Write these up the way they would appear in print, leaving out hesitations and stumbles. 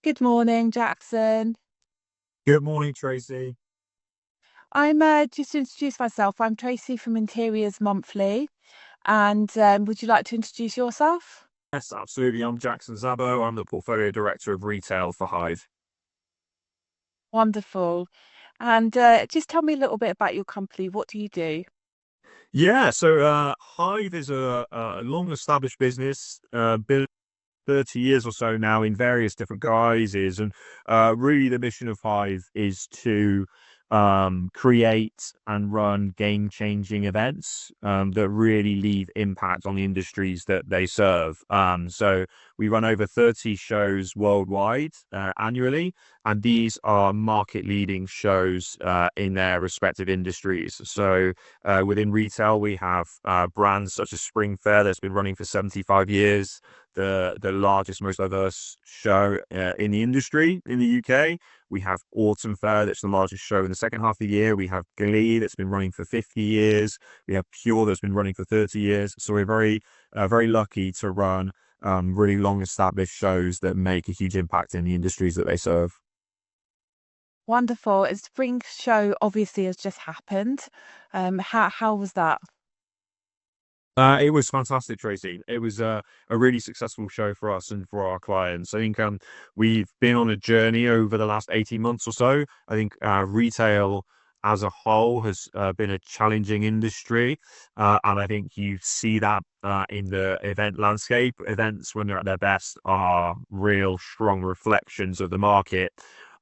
Good morning, Jackson. Good morning, Tracy. I'm just to introduce myself. I'm Tracy from Interiors Monthly, and would you like to introduce yourself? Yes, absolutely. I'm Jackson Szabo. I'm the Portfolio Director of Retail for Hyve. Wonderful. And just tell me a little bit about your company. What do you do? Hyve is a long-established business, built 30 years or so now in various different guises. And really, the mission of Hive is to create and run game-changing events that really leave impact on the industries that they serve. So we run over 30 shows worldwide annually, and these are market-leading shows in their respective industries. So within retail, we have brands such as Spring Fair that's been running for 75 years, the largest, most diverse show in the industry in the UK. We have Autumn Fair, that's the largest show in the second half of the year. We have Glee, that's been running for 50 years. We have Pure, that's been running for 30 years. So we're very lucky to run really long established shows that make a huge impact in the industries that they serve. Wonderful. It's Spring Show obviously has just happened. How was that? It was fantastic, Tracy. It was a really successful show for us and for our clients. I think we've been on a journey over the last 18 months or so. I think retail as a whole has been a challenging industry. And I think you see that in the event landscape. Events, when they're at their best, are real strong reflections of the market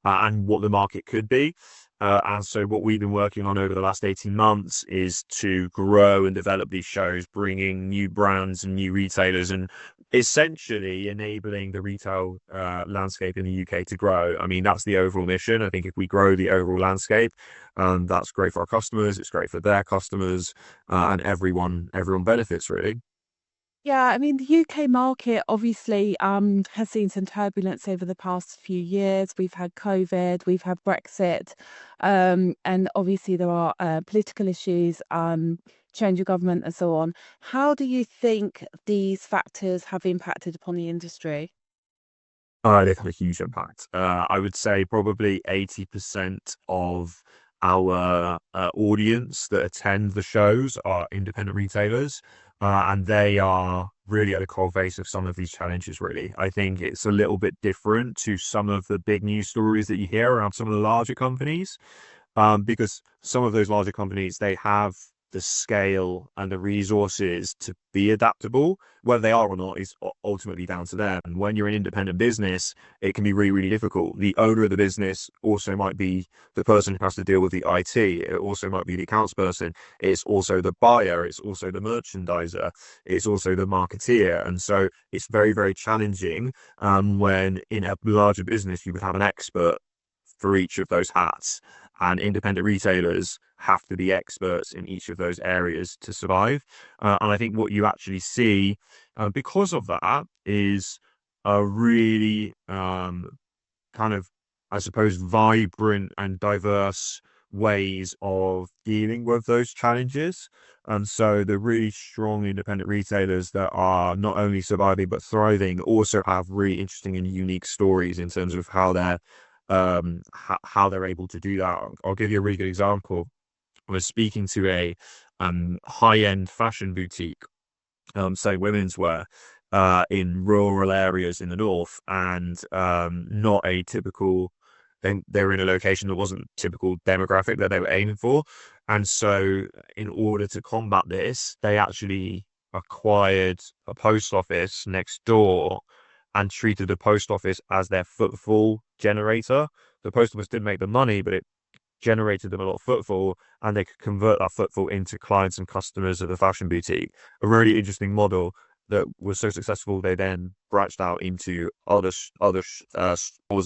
and what the market could be. And so what we've been working on over the last 18 months is to grow and develop these shows, bringing new brands and new retailers and essentially enabling the retail landscape in the UK to grow. I mean, that's the overall mission. I think if we grow the overall landscape, that's great for our customers, it's great for their customers, and everyone benefits really. Yeah, I mean the UK market obviously has seen some turbulence over the past few years. We've had COVID, we've had Brexit, and obviously there are political issues, change of government and so on. How do you think these factors have impacted upon the industry? They've had a huge impact. I would say probably 80% of our audience that attend the shows are independent retailers, and they are really at the core face of some of these challenges, really. I think it's a little bit different to some of the big news stories that you hear around some of the larger companies, because some of those larger companies, they have the scale and the resources to be adaptable. Whether they are or not is ultimately down to them. And when you're an independent business, it can be really, really difficult. The owner of the business also might be the person who has to deal with the IT. It also might be the accounts person. It's also the buyer. It's also the merchandiser. It's also the marketeer. And so it's very, very challenging when in a larger business, you would have an expert for each of those hats. And independent retailers have to be experts in each of those areas to survive. And I think what you actually see because of that is a really kind of, I suppose, vibrant and diverse ways of dealing with those challenges. And so the really strong independent retailers that are not only surviving but thriving also have really interesting and unique stories in terms of how they're able to do that. I'll give you a really good example. I was speaking to a high-end fashion boutique, so women's wear, in rural areas in the north, and not a typical. They were in a location that wasn't typical demographic that they were aiming for, and so in order to combat this, they actually acquired a post office next door and treated the post office as their footfall generator. The post office didn't make the money, but it generated them a lot of footfall, and they could convert that footfall into clients and customers of the fashion boutique. A really interesting model that was so successful, they then branched out into stores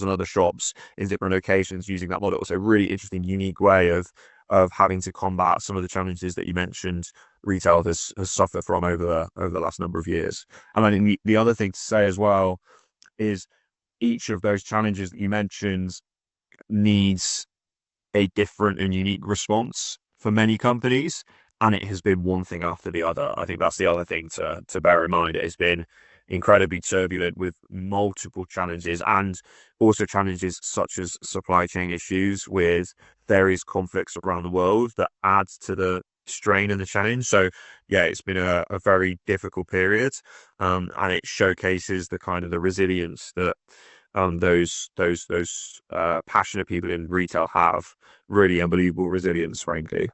and other shops in different locations using that model. So really interesting, unique way of having to combat some of the challenges that you mentioned retail has suffered from over the last number of years. And I think the other thing to say as well is each of those challenges that you mentioned needs a different and unique response for many companies, and it has been one thing after the other. I think that's the other thing to bear in mind. It has been incredibly turbulent with multiple challenges, and also challenges such as supply chain issues with various conflicts around the world that adds to the strain and the challenge. So yeah, it's been a very difficult period, and it showcases the kind of the resilience that those passionate people in retail have. Really unbelievable resilience, frankly.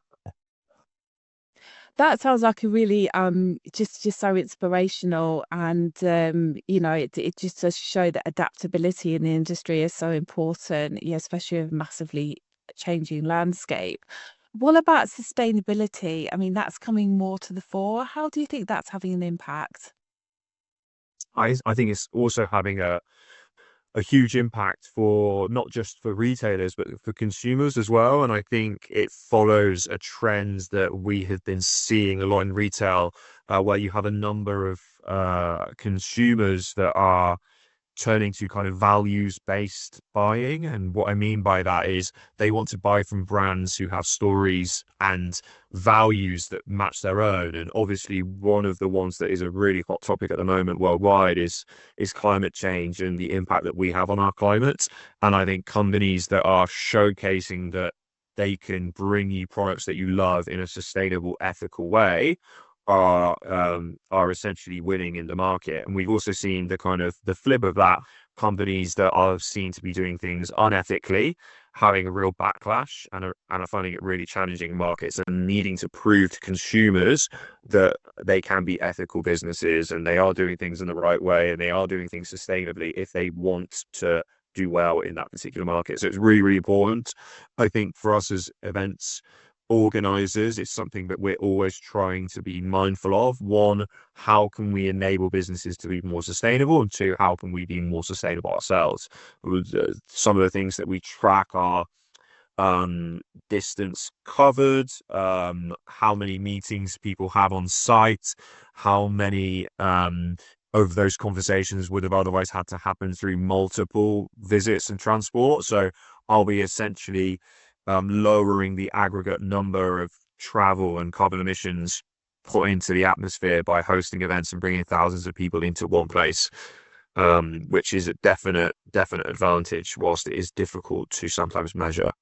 That sounds like a really just so inspirational, and it just does show that adaptability in the industry is so important, yeah, especially with a massively changing landscape. What about sustainability? I mean, that's coming more to the fore. How do you think that's having an impact? I think it's also having a huge impact for not just for retailers but for consumers as well. And I think it follows a trend that we have been seeing a lot in retail, where you have a number of consumers that are turning to kind of values-based buying. And what I mean by that is they want to buy from brands who have stories and values that match their own. And obviously, one of the ones that is a really hot topic at the moment worldwide is climate change and the impact that we have on our climate. And I think companies that are showcasing that they can bring you products that you love in a sustainable, ethical way are essentially winning in the market. And we've also seen the kind of the flip of that, companies that are seen to be doing things unethically having a real backlash and are finding it really challenging in markets and needing to prove to consumers that they can be ethical businesses and they are doing things in the right way and they are doing things sustainably if they want to do well in that particular market. So it's really, really important. I think for us as events organizers, it's something that we're always trying to be mindful of. One, how can we enable businesses to be more sustainable? And two, how can we be more sustainable ourselves? Some of the things that we track are distance covered, how many meetings people have on site, how many of those conversations would have otherwise had to happen through multiple visits and transport. So are we essentially lowering the aggregate number of travel and carbon emissions put into the atmosphere by hosting events and bringing thousands of people into one place, which is a definite advantage, whilst it is difficult to sometimes measure.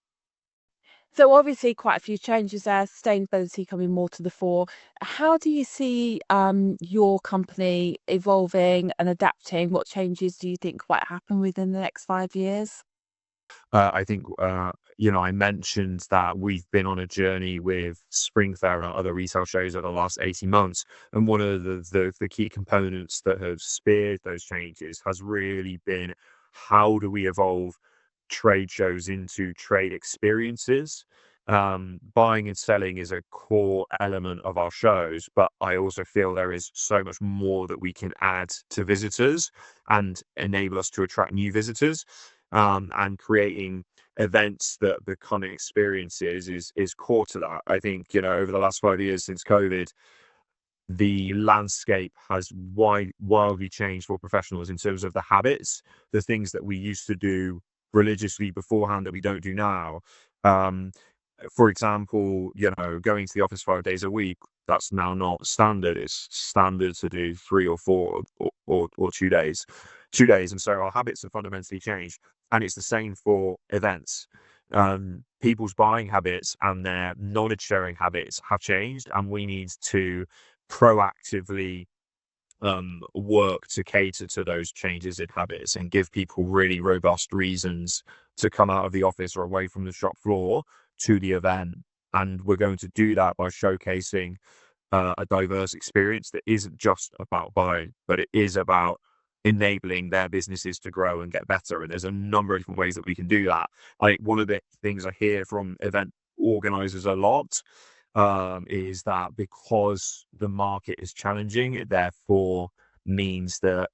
So obviously quite a few changes there, sustainability coming more to the fore. How do you see your company evolving and adapting? What changes do you think might happen within the next 5 years? I think, I mentioned that we've been on a journey with Spring Fair and other retail shows over the last 18 months. And one of the key components that have speared those changes has really been how do we evolve trade shows into trade experiences? Buying and selling is a core element of our shows, but I also feel there is so much more that we can add to visitors and enable us to attract new visitors. And creating events that become experiences is core to that. I think, over the last 5 years since COVID, the landscape has wildly changed for professionals in terms of the habits, the things that we used to do religiously beforehand that we don't do now. Um, for example, going to the office 5 days a week, that's now not standard. It's standard to do 3 or 4 or 2 days, 2 days. And so our habits have fundamentally changed. And it's the same for events. People's buying habits and their knowledge sharing habits have changed, and we need to proactively work to cater to those changes in habits and give people really robust reasons to come out of the office or away from the shop floor to the event. And we're going to do that by showcasing a diverse experience that isn't just about buying, but it is about enabling their businesses to grow and get better. And there's a number of different ways that we can do that. I think one of the things I hear from event organizers a lot is that because the market is challenging, it therefore means that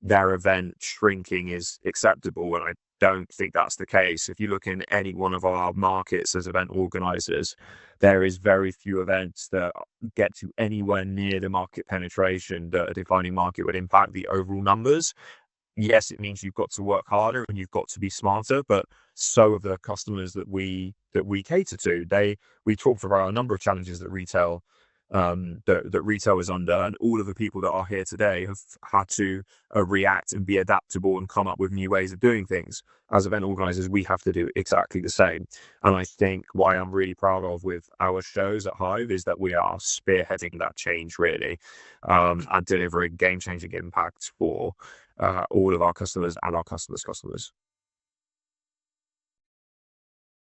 their event shrinking is acceptable. And I don't think that's the case. If you look in any one of our markets as event organizers, there is very few events that get to anywhere near the market penetration that a defining market would impact the overall numbers. Yes, it means you've got to work harder and you've got to be smarter, but so have the customers that we that we cater to. We talked about a number of challenges that that retail is under, and all of the people that are here today have had to react and be adaptable and come up with new ways of doing things. As event organizers, we have to do exactly the same. And I think what I am really proud of with our shows at Hive is that we are spearheading that change, really, and delivering game-changing impact for all of our customers and our customers' customers.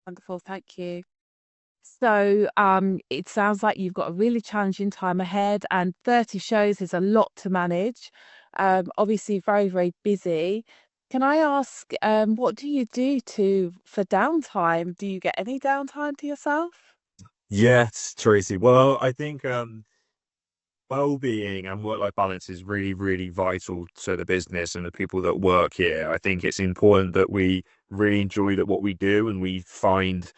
Wonderful, thank you. So, it sounds like you've got a really challenging time ahead, and 30 shows is a lot to manage. Obviously very, very busy. Can I ask, what do you do for downtime? Do you get any downtime to yourself? Yes, Tracy. Well, I think well-being and work-life balance is really, really vital to the business and the people that work here. I think it's important that we really enjoy what we do, and we find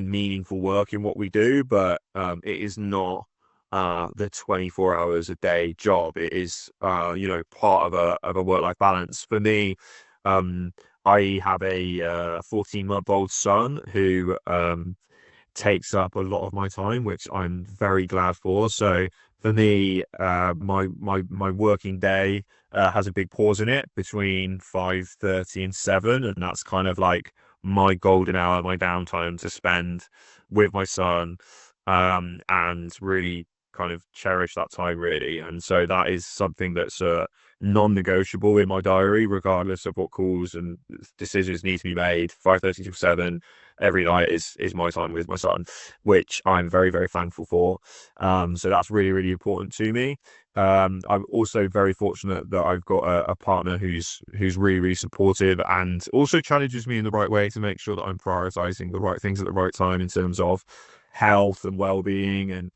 meaningful work in what we do, but it is not the 24 hours a day job. It is part of a work-life balance. For me, I have a 14-month-old son who takes up a lot of my time, which I'm very glad for. So for me, my working day has a big pause in it between 5:30 and 7, and that's kind of like my golden hour, my downtime to spend with my son, and really kind of cherish that time, really. And so that is something that's non-negotiable in my diary, regardless of what calls and decisions need to be made. 5:30 to 7 every night is my time with my son, which I'm very, very thankful for. So that's really, really important to me. I'm also very fortunate that I've got a partner who's really, really supportive and also challenges me in the right way to make sure that I'm prioritizing the right things at the right time in terms of health and well-being, and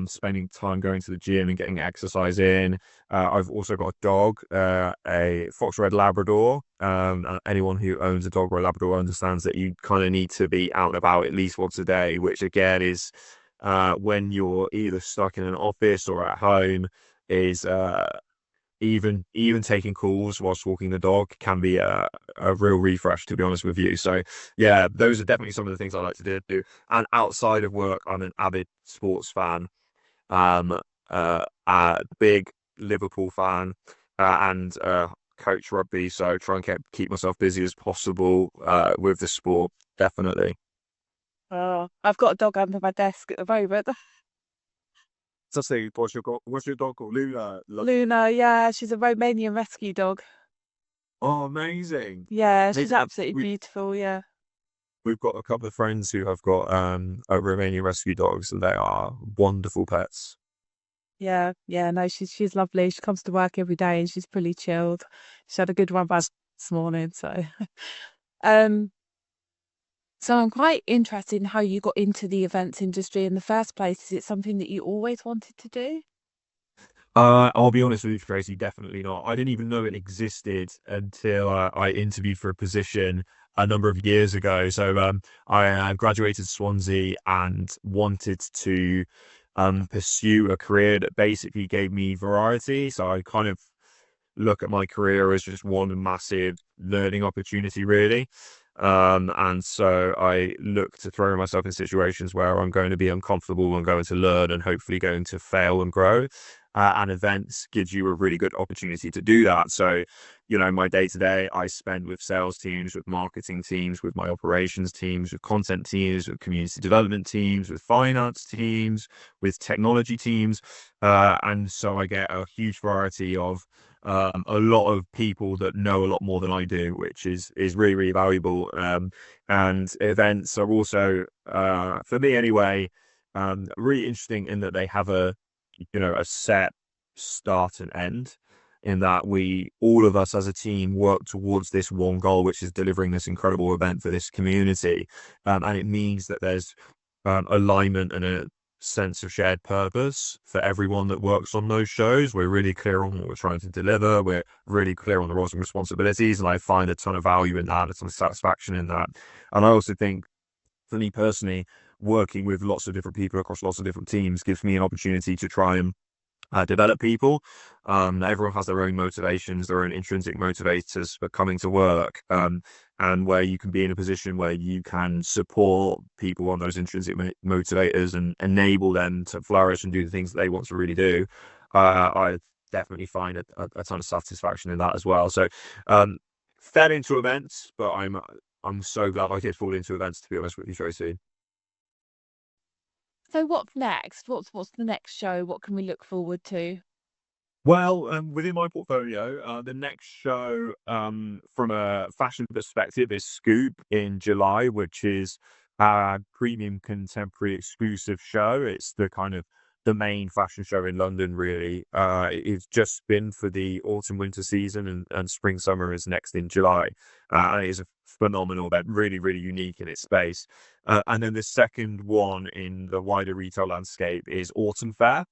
spending time going to the gym and getting exercise in. I've also got a dog, a Fox Red Labrador. Anyone who owns a dog or a Labrador understands that you kind of need to be out and about at least once a day, which again is when you're either stuck in an office or at home, is even taking calls whilst walking the dog can be a real refresh, to be honest with you. So yeah, those are definitely some of the things I like to do. And outside of work, I'm an avid sports fan, big Liverpool fan, and coach rugby. So try and keep myself busy as possible with the sport, definitely. Oh, I've got a dog under my desk at the moment. So say, what's your dog called? Luna. Luna, yeah, she's a Romanian rescue dog. Oh, amazing. Yeah, she's It's, absolutely beautiful. Yeah. we've got a couple of friends who have got a Romanian rescue dogs, and they are wonderful pets. Yeah, yeah, no, she's lovely. She comes to work every day and she's pretty chilled. She had a good run back this morning, so um so I'm quite interested in how you got into the events industry in the first place. Is it something that you always wanted to do? I'll be honest with you, Tracy, definitely not. I didn't even know it existed until I interviewed for a position a number of years ago. So I graduated Swansea and wanted to pursue a career that basically gave me variety. So I kind of look at my career as just one massive learning opportunity, really. And so I look to throw myself in situations where I'm going to be uncomfortable and going to learn and hopefully going to fail and grow. And events gives you a really good opportunity to do that. So, my day to day, I spend with sales teams, with marketing teams, with my operations teams, with content teams, with community development teams, with finance teams, with technology teams. And so I get a huge variety of a lot of people that know a lot more than I do, which is really, really valuable. And events are also, for me anyway, really interesting in that they have a set start and end, in that we all of us as a team work towards this one goal, which is delivering this incredible event for this community. And it means that there's alignment and a sense of shared purpose for everyone that works on those shows. We're really clear on what we're trying to deliver. We're really clear on the roles and responsibilities, and I find a ton of value in that, a ton of satisfaction in that. And I also think, for me personally, working with lots of different people across lots of different teams gives me an opportunity to try and develop people. Everyone has their own motivations, their own intrinsic motivators for coming to work. and where you can be in a position where you can support people on those intrinsic motivators and enable them to flourish and do the things that they want to really do. I definitely find a ton of satisfaction in that as well. So, fell into events, but I'm so glad I did fall into events, to be honest with you, Tracy. So what's next? What's the next show? What can we look forward to? Well, within my portfolio, the next show, from a fashion perspective, is Scoop in July, which is our premium contemporary exclusive show. It's the kind of the main fashion show in London, really. It's just been for the autumn winter season, and spring summer is next in July. And it is a phenomenal event, really, really unique in its space. And then the second one in the wider retail landscape is Autumn Fair,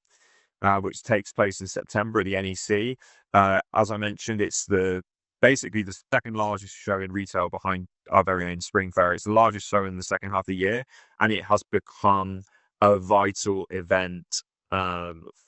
which takes place in September at the NEC. As I mentioned, it's basically the second largest show in retail behind our very own Spring Fair. It's the largest show in the second half of the year, and it has become a vital event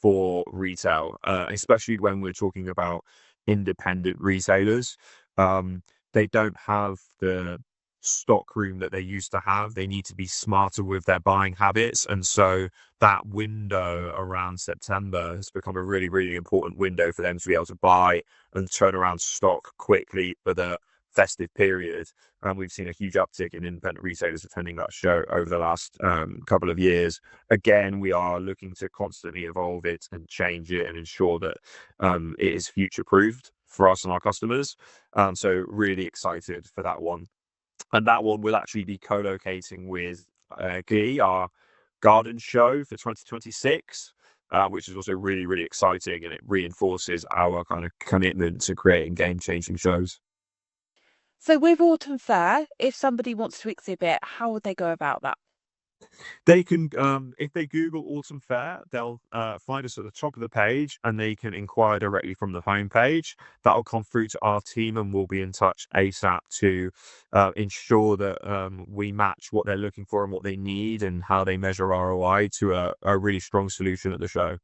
for retail, especially when we're talking about independent retailers. Um, they don't have the stock room that they used to have. They need to be smarter with their buying habits, and so that window around September has become a really, really important window for them to be able to buy and turn around stock quickly for the festive period. And we've seen a huge uptick in independent retailers attending that show over the last couple of years. Again, we are looking to constantly evolve it and change it and ensure that it is future proofed for us and our customers. So really excited for that one. And that one will actually be co-locating with GI, our garden show for 2026, which is also really, really exciting, and it reinforces our kind of commitment to creating game-changing shows. So with Autumn Fair, if somebody wants to exhibit, how would they go about that? They can, if they Google Autumn Fair, they'll find us at the top of the page, and they can inquire directly from the homepage. That'll come through to our team, and we'll be in touch ASAP to ensure that we match what they're looking for and what they need and how they measure ROI to a really strong solution at the show.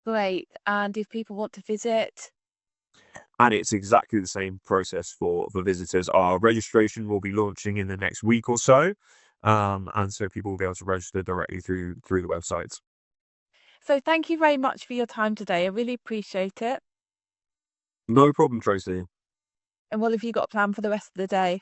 Great. And if people want to visit, And it's exactly the same process for visitors. Our registration will be launching in the next week or so. And so people will be able to register directly through the websites. so thank you very much for your time today. I really appreciate it. No problem, Tracy. And what have you got planned for the rest of the day?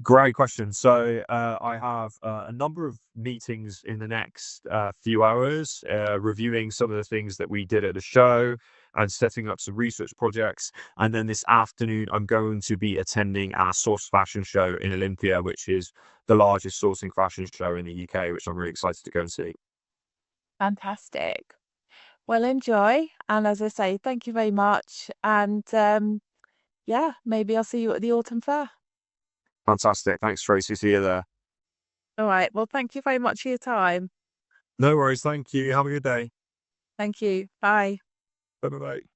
Great question. So I have a number of meetings in the next few hours, reviewing some of the things that we did at the show and setting up some research projects. And then this afternoon, I'm going to be attending our Source Fashion Show in Olympia, which is the largest sourcing fashion show in the UK, which I'm really excited to go and see. Fantastic. Well, enjoy. And as I say, thank you very much. And yeah, maybe I'll see you at the Autumn Fair. Fantastic. Thanks, Tracy. See you there. All right. Well, thank you very much for your time. No worries. Thank you. Have a good day. Thank you. Bye. Bye bye.